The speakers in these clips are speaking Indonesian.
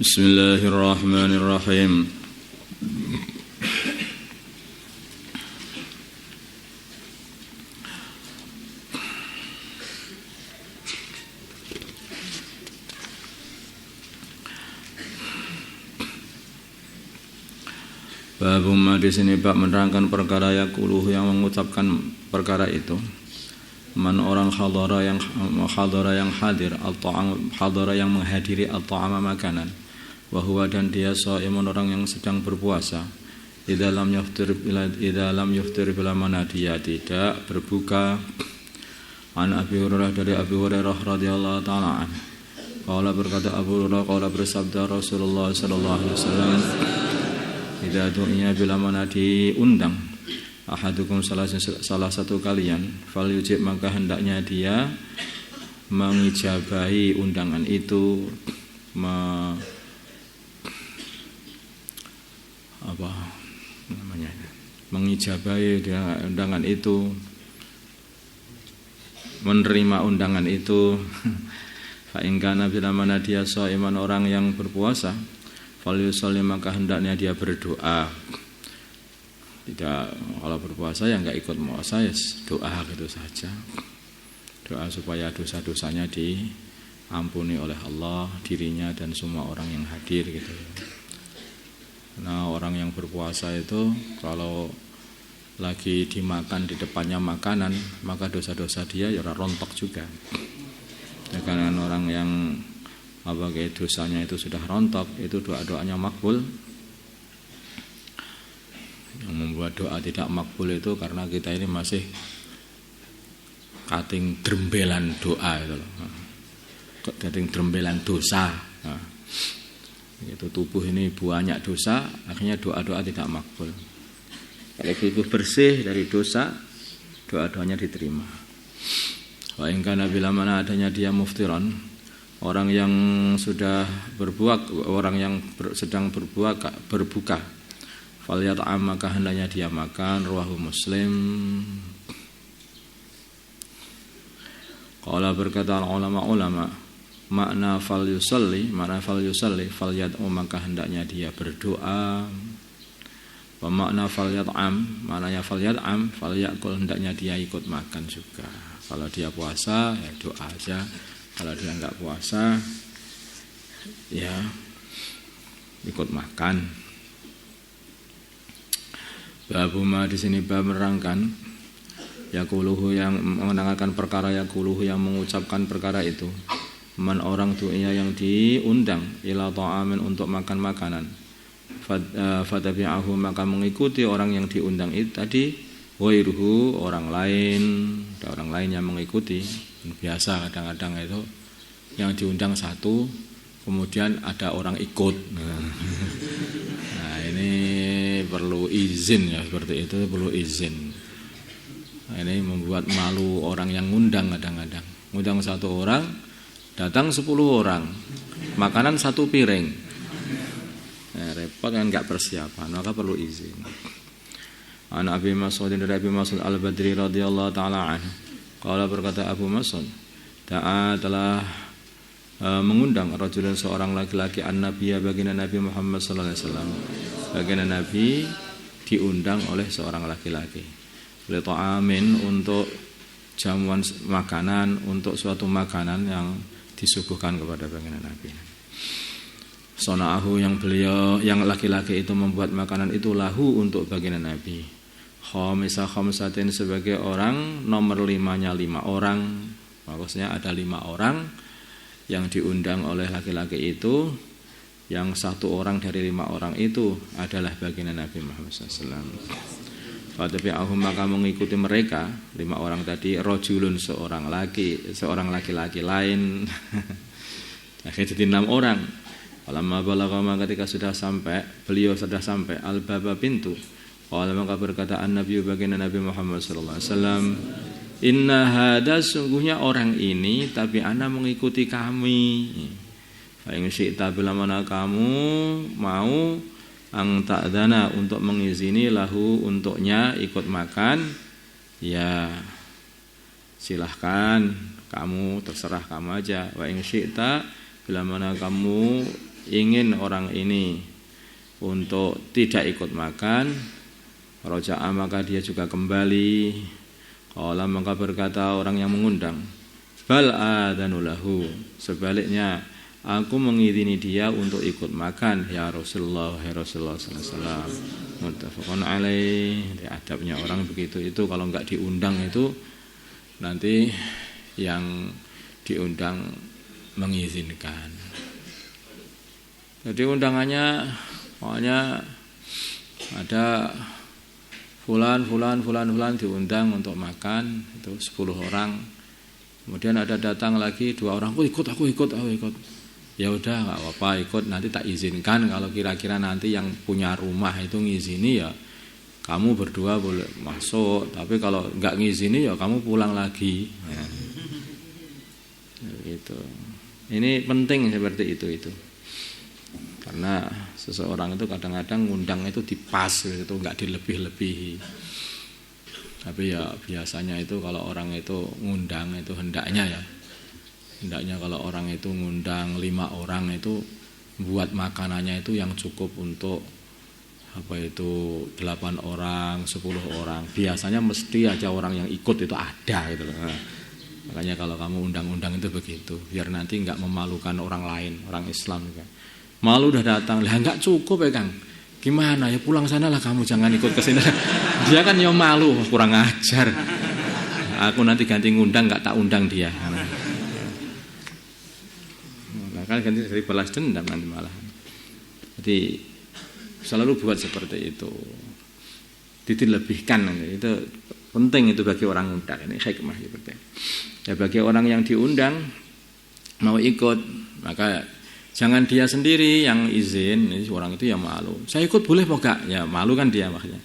Bismillahirrahmanirrahim. Babu ma di sini bab menerangkan perkara yaquluhu yang mengucapkan perkara itu. Man orang hadara yang hadir atau hadara yang menghadiri at-ta'ama makanan. Wa huwa dan dia shaimun orang yang sedang berpuasa. Idza lam yuftir bila mana dia tidak berbuka. An Abi Hurairah dari Abi Hurairah radhiyallahu taala anhu. Qala berkata Abu Hurairah qala bersabda Rasulullah sallallahu alaihi wasallam idza du'iya bila mana diundang ahadukum salah satu kalian falyujib maka hendaknya dia mengijabahi undangan itu mengijabahi undangan itu, menerima undangan itu. Fa in kana bila mana dia shaiman orang yang berpuasa, falyusalli maka hendaknya dia berdoa. Tidak, kalau berpuasa ya enggak ikut puasa ya doa gitu saja. Doa supaya dosa-dosanya diampuni oleh Allah, dirinya dan semua orang yang hadir gitu. Nah, orang yang berpuasa itu kalau lagi dimakan di depannya makanan, maka dosa-dosa dia ya rontok juga. Dengan orang yang kayak dosanya itu sudah rontok, itu doa-doanya makbul. Yang membuat doa tidak makbul itu karena kita ini masih kating drembelan doa itu loh. Kating drembelan dosa. Nah, itu tubuh ini banyak dosa, akhirnya doa-doa tidak makbul. Kalau tubuh bersih dari dosa, doa-doanya diterima. Wa in kana bila mana adanya dia muftiran, orang yang sudah orang yang sedang berbuka, falyat'am maka hendaknya dia makan. Rawahu Muslim. Qala berkata ulama makna falyusalli falyad'u maka hendaknya dia berdoa. Wa makna falyat'am maknanya falyat'am falyakul hendaknya dia ikut makan juga. Kalau dia puasa ya doa aja. Kalau dia enggak puasa ya ikut makan. Babu ma di sini bab menerangkan yaquluhu yang mengenangkan perkara yaquluhu yang mengucapkan perkara itu. Man orang du'ya yang diundang ila ta'amin untuk makan makanan. Fatabi'ahu maka mengikuti orang yang diundang itu tadi. Wairuhu orang lain, ada orang lain yang mengikuti. Biasa kadang-kadang itu yang diundang satu, kemudian ada orang ikut. Nah ini perlu izin ya, seperti itu perlu izin. Nah, ini membuat malu orang yang ngundang kadang-kadang. Ngundang satu orang, datang 10 orang, makanan 1 piring. Nah, repot kan nggak persiapan, maka perlu izin. An Abi Mas'ud dari Abi Mas'ud Al-Badri radhiyallahu taala anhu. Qala berkata Abu Mas'ud, telah mengundang rajulan seorang laki-laki an-nabiyya baginda Nabi Muhammad sallallahu alaihi wasallam. Baginda Nabi diundang oleh seorang laki-laki. Li ta'amin untuk jamuan makanan, untuk suatu makanan yang disuguhkan kepada baginda Nabi. Sona'ahu yang laki-laki itu membuat makanan itu lahu untuk baginda Nabi. Khamsatin sebagai orang nomor 5-nya 5 orang. Maksudnya ada 5 orang yang diundang oleh laki-laki itu. Yang 1 orang dari 5 orang itu adalah baginda Nabi Muhammad SAW. Fatabi'ahum maka mengikuti mereka 5 orang tadi rajulun seorang laki-laki lain. Akhirnya jadi 6 orang. Falamma balagha ketika beliau sudah sampai al-baba pintu. Qala maka berkata an-nabi baginda Nabi Muhammad sallallahu alaihi wasallam, inna hada sungguhnya orang ini tapi ana mengikuti kami. Fa in syi'ta bila mana kamu mau ang ta'dana untuk mengizini lahu untuknya ikut makan, ya silahkan kamu, terserah kamu aja. Wa in syi'ta bila mana kamu ingin orang ini untuk tidak ikut makan, raja'a maka dia juga kembali. Qala maka berkata orang yang mengundang, bal adzanu lahu, sebaliknya aku mengizini dia untuk ikut makan ya Rasulullah, ya Rasulullah sallallahu alaihi wasallam. Muttafaqun alaih. Adabnya orang begitu itu kalau enggak diundang itu nanti yang diundang mengizinkan. Jadi undangannya pokoknya ada fulan diundang untuk makan, itu 10 orang. Kemudian ada datang lagi 2 orang, aku ikut. Ya udah enggak apa-apa, ikut, nanti tak izinkan kalau kira-kira nanti yang punya rumah itu ngizini ya kamu berdua boleh masuk, tapi kalau enggak ngizini ya kamu pulang lagi. Ya. Gitu. Ini penting seperti itu. Karena seseorang itu kadang-kadang ngundang itu dipas itu enggak dilebih-lebihi. Tapi ya biasanya itu kalau orang itu ngundang itu hendaknya kalau orang itu ngundang 5 orang itu buat makanannya itu yang cukup untuk 8 orang, 10 orang. Biasanya mesti aja orang yang ikut itu ada gitu loh. Nah, makanya kalau kamu undang-undang itu begitu, biar nanti enggak memalukan orang lain, orang Islam juga. Malu udah datang, lah enggak cukup ya Kang. Gimana ya, pulang sanalah kamu, jangan ikut ke sini. Dia kan ya malu, kurang ajar. Aku nanti ganti ngundang enggak tak undang dia. Kan ganti dari balas dendam nanti malah. Jadi selalu buat seperti itu. Dilebihkan itu penting itu bagi orang undang. Ini hikmah seperti. Ya bagi orang yang diundang mau ikut, maka jangan dia sendiri yang izin, orang itu yang malu. Saya ikut boleh apa enggak? Ya malu kan dia makanya.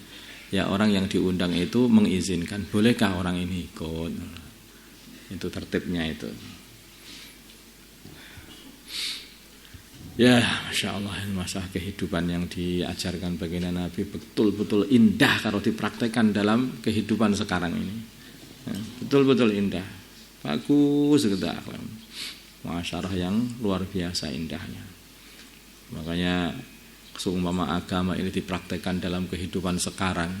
Ya orang yang diundang itu mengizinkan, bolehkah orang ini ikut? Itu tertibnya itu. Ya, Masya Allah, masalah kehidupan yang diajarkan baginda Nabi betul-betul indah kalau dipraktekkan dalam kehidupan sekarang ini. Ya, betul-betul indah, bagus gitu, masyarakat yang luar biasa indahnya. Makanya seumpama agama ini dipraktekkan dalam kehidupan sekarang,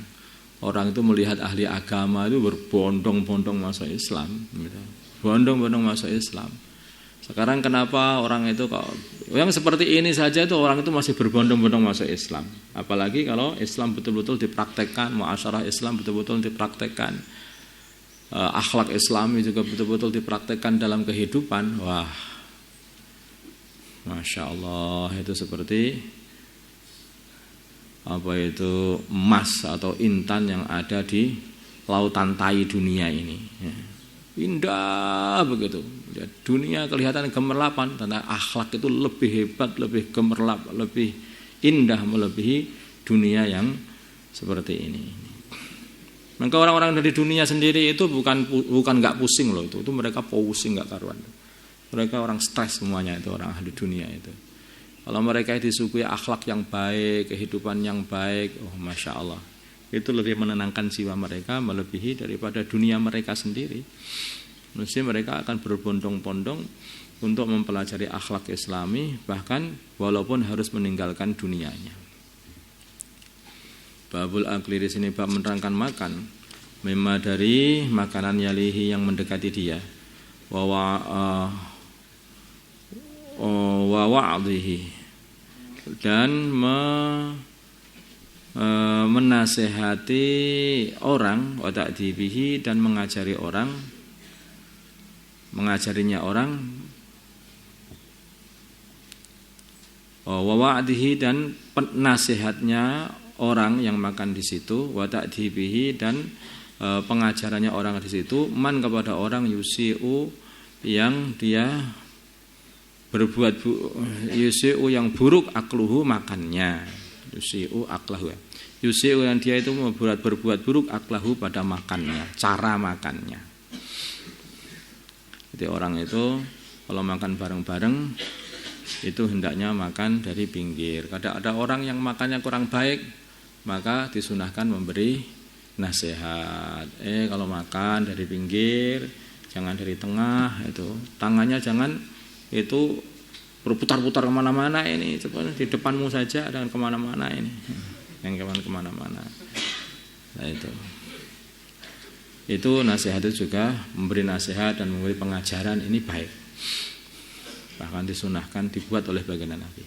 orang itu melihat ahli agama itu berbondong-bondong masuk Islam, gitu. Bondong-bondong masuk Islam. Sekarang kenapa orang itu kok yang seperti ini saja itu orang itu masih berbondong-bondong masuk Islam. Apalagi kalau Islam betul-betul dipraktekkan, muasyarah Islam betul-betul dipraktekkan, akhlak Islami juga betul-betul dipraktekkan dalam kehidupan. Wah, Masya Allah, itu seperti itu emas atau intan yang ada di lautan tai dunia ini. Indah begitu. Dunia kelihatan gemerlapan, tentang akhlak itu lebih hebat, lebih gemerlap, lebih indah melebihi dunia yang seperti ini. Maka orang-orang dari dunia sendiri itu bukan enggak pusing loh, itu mereka pusing enggak karuan. Mereka orang stres semuanya itu orang ahli dunia itu. Kalau mereka disuguhi akhlak yang baik, kehidupan yang baik, oh Masya Allah, itu lebih menenangkan jiwa mereka melebihi daripada dunia mereka sendiri. Mesti mereka akan berbondong-bondong untuk mempelajari akhlak Islami, bahkan walaupun harus meninggalkan dunianya. Babul akli di sini bab menerangkan makan, memang dari makanan yalihi yang mendekati dia, wa wa'adhihi, dan menasehati orang, wa ta'dibihi, dan mengajarinya orang, wa wa'dihi, dan nasihatnya orang yang makan di situ, wa ta'dibihi, dan pengajarannya orang di situ, man kepada orang yusi'u yang dia berbuat yusi'u yang buruk akluhu makannya, yusi'u aklahu, yusi'u yang dia itu berbuat buruk aklahu pada makannya, cara makannya. Jadi orang itu kalau makan bareng-bareng itu hendaknya makan dari pinggir. Kadang ada orang yang makannya kurang baik, maka disunahkan memberi nasihat. Kalau makan dari pinggir, jangan dari tengah, itu tangannya jangan itu berputar-putar kemana-mana ini, di depanmu saja dengan kemana-mana ini, yang kemana-mana. Nah itu nasihat itu juga memberi nasihat dan memberi pengajaran ini baik, bahkan disunahkan dibuat oleh baginda Nabi.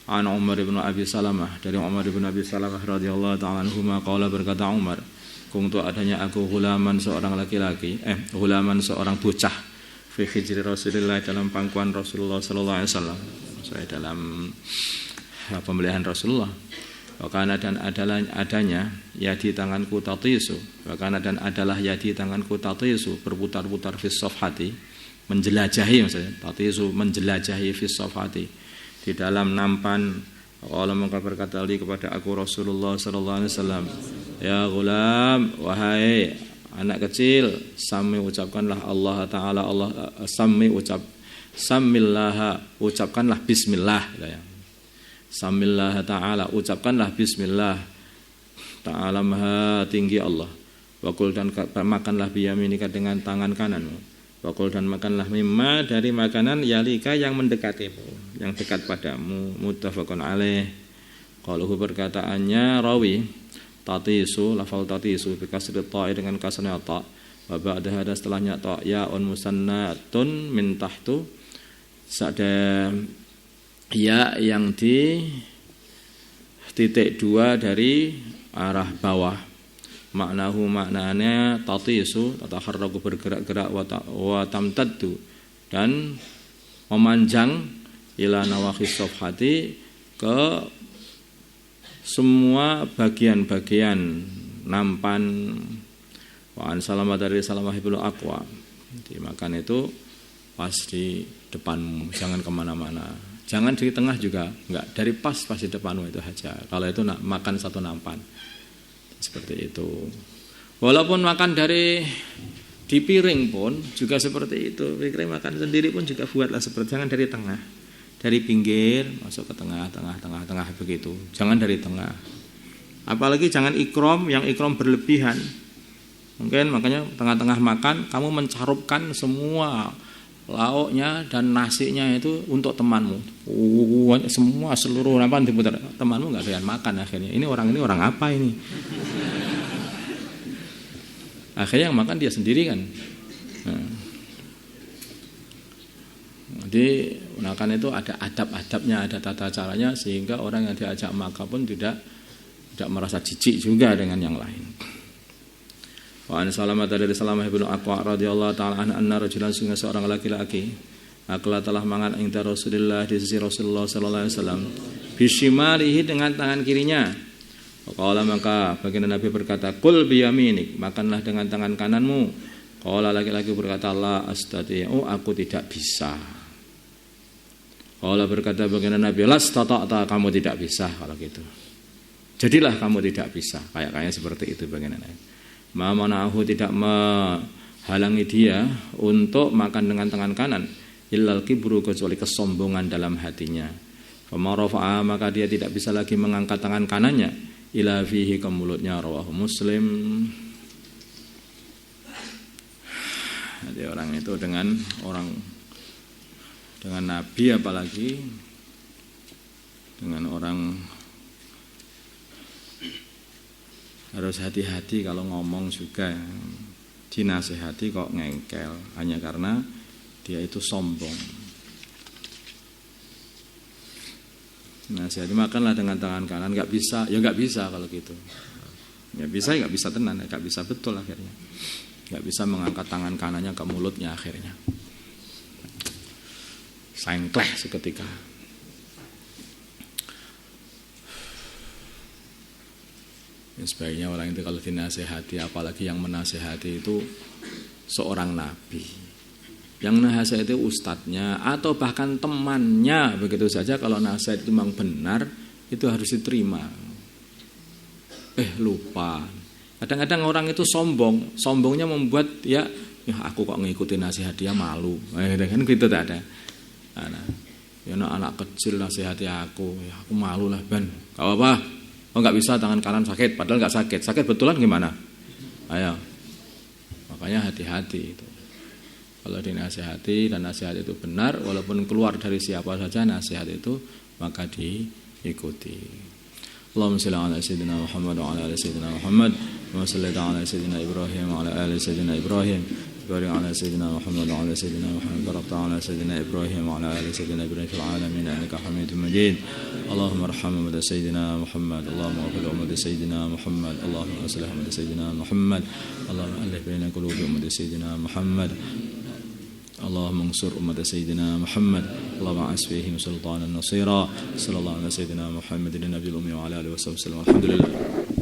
An Umar bin Abi Salamah, dari Umar bin Abi Salamah radhiyallahu ta'ala anhuma qala, berkata Umar, kuntu adanya aku hulaman seorang laki-laki, hulaman seorang bocah, fi hijri Rasulullah, dalam pangkuan Rasulullah sallallahu alaihi wasallam, saya dalam pemeliharaan Rasulullah. Wakana dan adanya yadi tanganku tatisu, wakana dan adalah yadi tanganku tatisu, berputar-putar fis safhati, menjelajahi maksudnya, tatisu menjelajahi fis safhati, di dalam nampan. Allah maka berkata kepada aku Rasulullah sallallahu alaihi wasallam, ya ghulam, wahai anak kecil, sami ucapkanlah Allah Ta'ala, samillah, ucapkanlah bismillah ya. Samillah ta'ala, ucapkanlah bismillah ta'ala, maha tinggi Allah. Wakul, dan makanlah biyaminika, dengan tangan kananmu. Wakul, dan makanlah mimma, dari makanan yalika, yang mendekatimu, yang dekat padamu. Muttafaqun alaih. Qaluhu, perkataannya rawi, tatisu, lafal tatisu bikasri ta'i, dengan kasrnya ta', wa ba'daha, dan setelahnya ta', ya'un musannatun min tahtu, ada ya yang di titik 2 dari arah bawah. Maknahu, maknanya tatisu, tataharraku, bergerak-gerak, wa tamtaddu, dan memanjang, ila nawakhis safhati, ke semua bagian-bagian nampan. Wa an Salamah, dari Salamah ibnu Aqwa, dimakan itu pas di depanmu, jangan kemana-mana. Jangan di tengah juga enggak, dari pas di depanmu itu aja. Kalau itu nak makan satu nampan, seperti itu. Walaupun makan di piring pun juga seperti itu. Piring makan sendiri pun juga buatlah seperti, jangan dari tengah, dari pinggir masuk ke tengah begitu. Jangan dari tengah. Apalagi jangan ikram, yang ikram berlebihan. Mungkin makanya tengah-tengah makan kamu mencarupkan semua lauknya dan nasinya itu untuk temanmu. Semua seluruh nampan diputar. Temanmu enggak doyan makan akhirnya. Ini orang apa ini? Akhirnya yang makan dia sendiri kan. Jadi makan itu ada adab-adabnya, ada tata caranya, sehingga orang yang diajak makan pun tidak merasa jijik juga dengan yang lain. Wa an Salamah, dari Salamah ibnu Aqwa radhiyallahu ta'ala anna rajulan, sungguh seorang laki-laki, akala telah mangan inda Rasulillah, di sisi Rasulullah sallallahu alaihi wasallam, bisyimalihi, dengan tangan kirinya. Qala, maka baginda Nabi berkata, kul biyaminik, makanlah dengan tangan kananmu. Qala, laki-laki berkata, la astati'u, aku tidak bisa. Qala, berkata baginda Nabi, lastata'ta, kamu tidak bisa kalau gitu. Jadilah kamu tidak bisa. Kayaknya seperti itu baginda Nabi. Ma'manahu, tidak menghalangi dia untuk makan dengan tangan kanan, illal kibru, kecuali kesombongan dalam hatinya. Famarafa'a, maka dia tidak bisa lagi mengangkat tangan kanannya, ila fihi, ke mulutnya. Rawahu Muslim. Jadi orang itu dengan Nabi, apalagi dengan orang, harus hati-hati kalau ngomong juga. Dinasehati kok ngengkel, hanya karena dia itu sombong. Nasihati, makanlah dengan tangan kanan. Enggak bisa, ya enggak bisa kalau gitu. Enggak bisa, enggak bisa tenan, enggak bisa betul akhirnya. Enggak bisa mengangkat tangan kanannya ke mulutnya akhirnya. Sengkleh seketika. Sebaiknya orang itu kalau dinasehati, apalagi yang menasehati itu seorang nabi, yang nasihat itu ustadznya atau bahkan temannya, begitu saja. Kalau nasihat itu memang benar, itu harus diterima. Lupa. Kadang-kadang orang itu sombongnya membuat ya aku kok ngikutin nasihat dia, malu. Kan gitu tak ada. Ya anak kecil nasihati aku, ya aku malu lah ban. Gak apa-apa. Oh nggak bisa, tangan kanan sakit, padahal nggak sakit betulan gimana? Ayo, makanya hati-hati itu. Kalau dinasihati dan nasihat itu benar, walaupun keluar dari siapa saja nasihat itu, maka diikuti. Allahumma shalli ala sayyidina Muhammad wa ala ali sayyidina Muhammad, wa salli ala sayyidina Ibrahim wa ala ali sayyidina Ibrahim. Barik ala sayyidina Muhammad wa ala sayyidina Muhammad, barakta ala sayyidina Ibrahim wa ala ali sayyidina Ibrahim fil alamin innaka Hamidum Majid. Allahumma arham ummat sayyidina Muhammad, Allahumma ighfir ummat sayyidina Muhammad, Allahumma aslih ummat sayyidina Muhammad, Allahumma alif baina qulubi ummat sayyidina Muhammad. اللهم انصر أمة سيدنا محمد اللهم أعز فيهم سلطانا نصيرا صلى الله على سيدنا محمد النبي الأمي وعلى آله وصحبه وسلم الحمد لله.